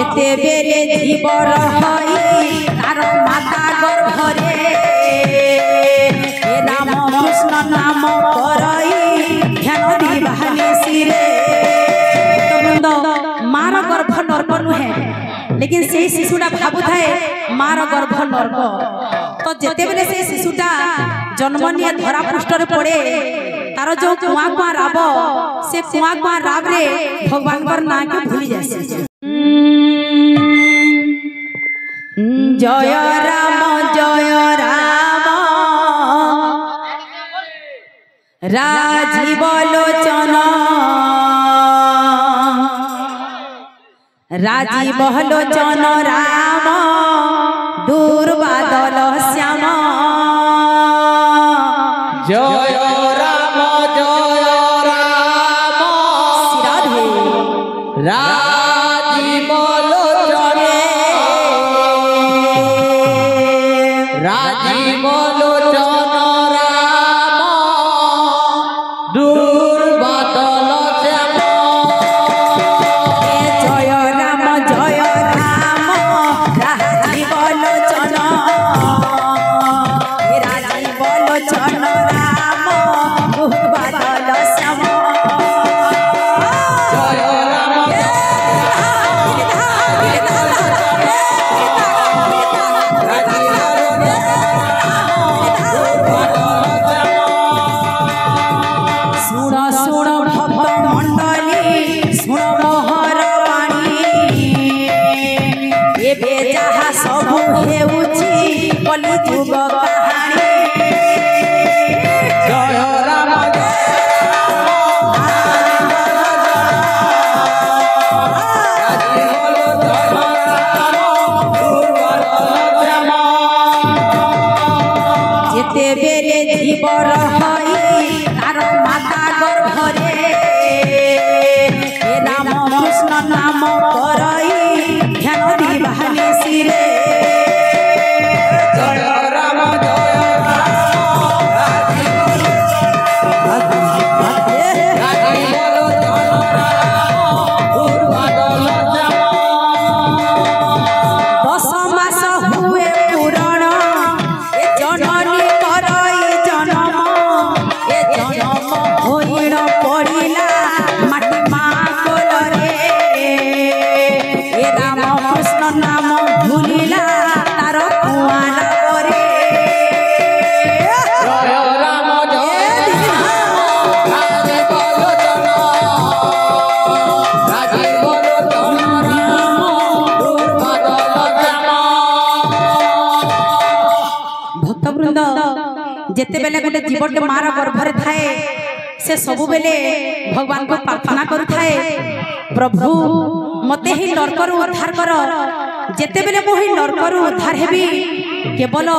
जेते बेले जीव रही तार माता गर्भरे राम कृष्ण नाम करई ध्यान दिवानी सिरे। तो मार गर्भ नर्क नुहे लेकिन से शिशुटा भाबु थाए मार गर्भ नर्क। तो जेते बेले से शिशुटा जन्म निये धरा पृष्ठरे पड़े तार जो कुआ कुआ राब से कुआ कुआ राब रे भगवान कर ना के भूली जाए। जय राम राजीव लोचन राजीव लोचन राम दुर्बादल श्याम। जय राम राजीव लोचन राजीव लोचन राम दुर्बादल श्याम। जय राम राजीव लोचन राजीव लोचन राम दुर्बादल श्याम। जीव रही तार माता गर्भरे राम कृष्ण नाम करई ध्यान दिवानी सिरे। जेते बेले गोटे जीवटे मार गर्भरे थाए से सबु बेले भगवान को प्रार्थना करू थाए प्रभु मते ही नरकरु उद्धार कर। जेते बेले मो ही नरकरु उद्धार हेबी केवल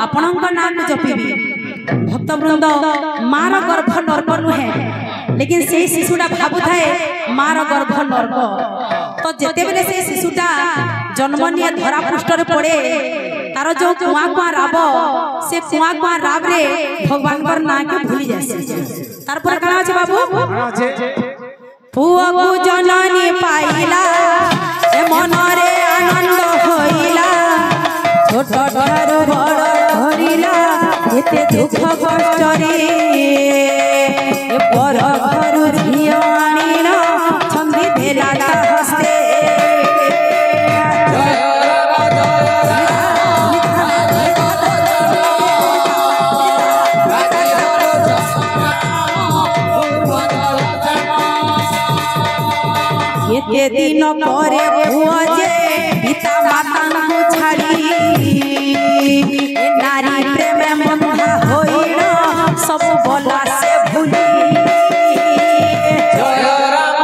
आपणक नाम जपिबी। भक्तवृंद मार गर्भ नरक नुहे लेकिन से शिशुटा भाबु थाए मार गर्भ नरक। तो जेते बेले से शिशुटा जन्म निये धरा पृष्ठरे पड़े तार जो कुआ कुआ राब से कुआ कुआ राब रे भगवान कर ना के भूली जाए। तार पर कणा আছে बाबू पुआ को जननी पाइला ए मनरे आनंद होइला छोट ठारू बड़ धरिला एते दुख कष्ट रे ए पर घरु झियो आनिला छंदी देला हस्ते। ये दिन करे पुआ जे पिता माता को छाड़ी नारी प्रेम बंधा होइना सब बोला से भूली। जय राम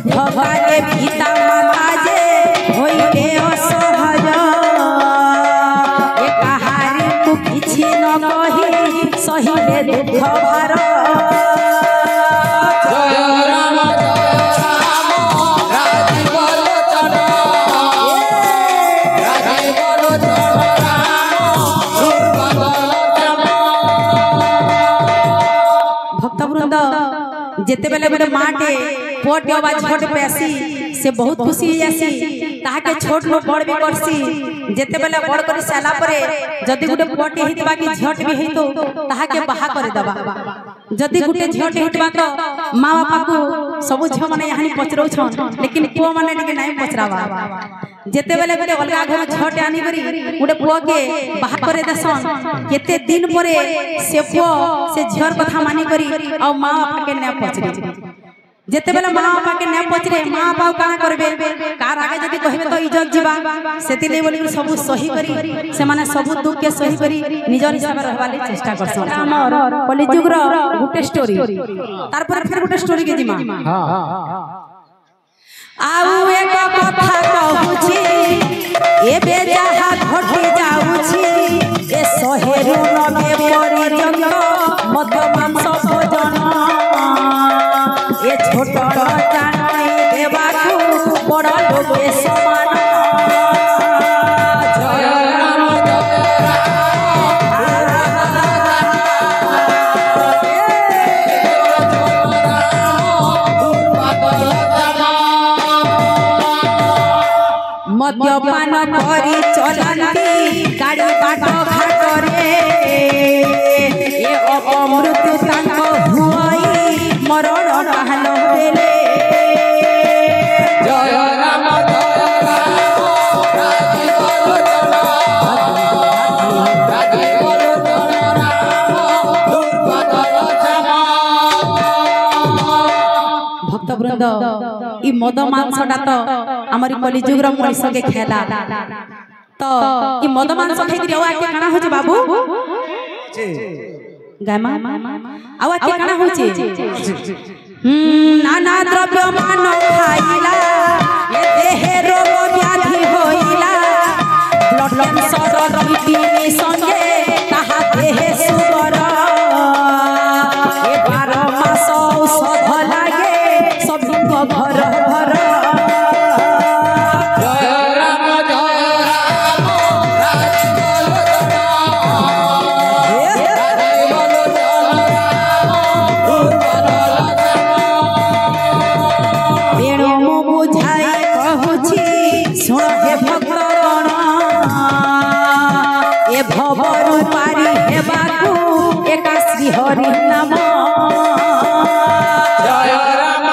भगवान पिता माता जे होइले असहज ए कहानी को किछि न कहि सहिले दुख भार। जय राम जेते बेले गोटे माटे पुअटे अबा झट पेसी से बहुत खुशी हो जासी ताहाके छोट लो बड़ भी करसी जेते बेले बड़ कर साला परे जदी गुटे पुअटे हितबा कि झट भी हितो ताहाके बाहा करे दबा जदी गुटे झट हितबा तो माँ बापा को सब झ माने यहानी पचरौ छन लेकिन पुआ माने टिके नाही पचरावा जेते बेले गोटे अलगा घर झट आनी करी गोटे पुआ के बाहा करे दसन केते दिन परे से पुआ से झर कथा मानी करी आ माँ बापा के ने पचरी जेते बेले माँ बापा के ने पचरे माँ बापा काना करबे कार आगे जदी कहबे तो इज्जत जीवा सेति ले बोली सब सही करी से माने सब दुख के सही करी निजर हिसाब रहवाले चेष्टा करसन हमर कलिजुग रो गुटे स्टोरी तार पर फिर गुटे स्टोरी के जिमा हां आउ एक कथा कहूची ए बेजाहा घटी जाउची ए सहेरु नमे परिजन मद मांस भोजन ए छोट जानी देवाकू बड़ लोके समान जय राम मद्यपान करी चलती गाड़ी बाट घाट रे ए अपमृत्यु तांक हुई मरण कहलो बेले जय राम भक्त वृंद ई मद मांसटा तो हमारी कलिजुग रो मनीष के खेला तो ई मद मांस खाई दियो आके काना होचे बाबू गायमा आवा के काना होचे नाना द्रव्य मान खाइला ए देहे रोग व्याधि होइला ब्लड कैंसर किडनी संगे ताहा देहे सुगर ए 12 मास औषध लागे सब घर घर हरि नाम जय राम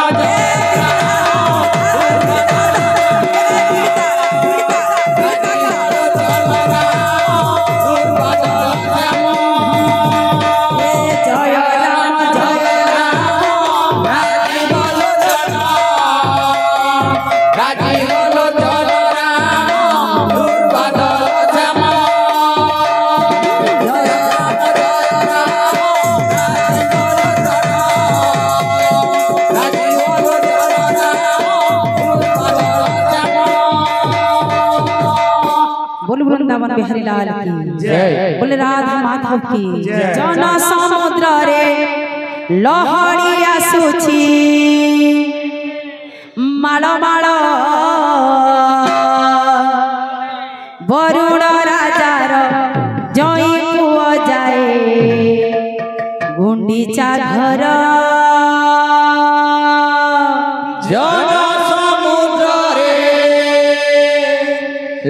वृंदावन बिहारी लाल की जय बोले राधा माधव की जन समुद्र रे लहड़ी आसुची माल माल वरुण राजार जई पुआ जाए गुंडीचा घर जन समुद्र रे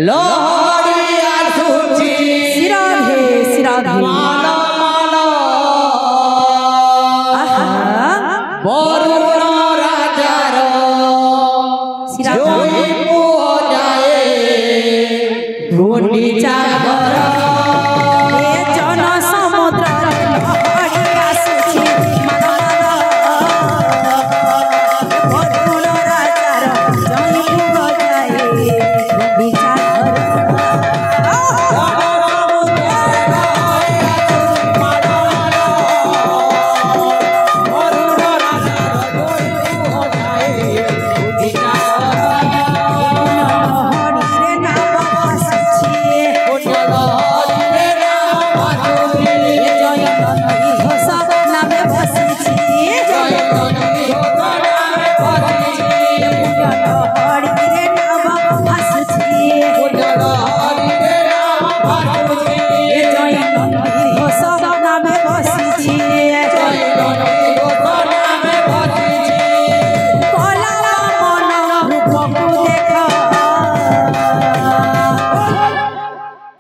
लहड़ी आसुची सिराधे सिराधे माला माला वरुण राजार सिराधे जई पुआ जाए गुंडीचा घर ए जन समुद्र लहड़ी आसुची वरुण राजार जई पुआ जाए गुंडीचा घर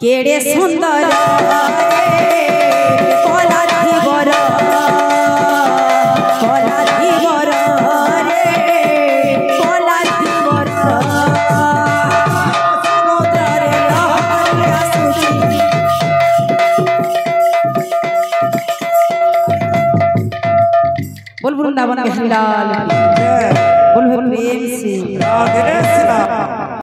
केड़े सुंदर कला धीवर रे कला धीवर समुद्र रे आसुची बोल वृंदावन बिहारी लाल बोल प्रेम से